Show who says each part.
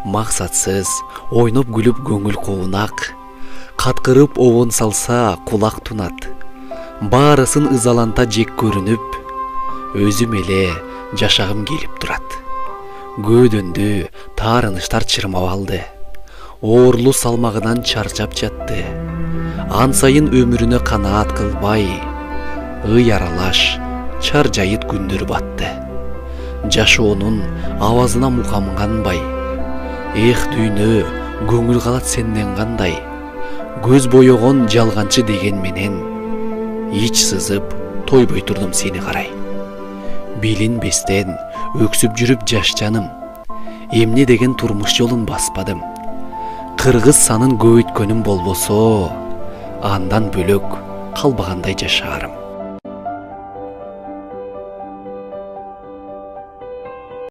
Speaker 1: максатсыз ойноп күлүп көңүл куунак, каткырып обон салса кулак тунат. Баарысын ызаланта жек көрүнүп, өзүм эле жашагым келип турат. Көөдөндү таарыныштар чырмап алды. Оорлуу салмагынан чарчап жатты. Ан сайын өмүрүнө канаат кылбай, ый аралаш чар жайыт күндөр батты. Жашоонун авазына мукамганбай, эх дүйнө көңүл калат сенден кандай. Көз боёгон жалганчы деген менен, ич сызып тойбой турдум сени карай. Билинбестен өксүп жүрүп жаш жаным, эмне деген турмуш жолун баспадым. Кыргыз санын көбөйткөнүм болбосо, андан бөлөк калбагандай жашаарым.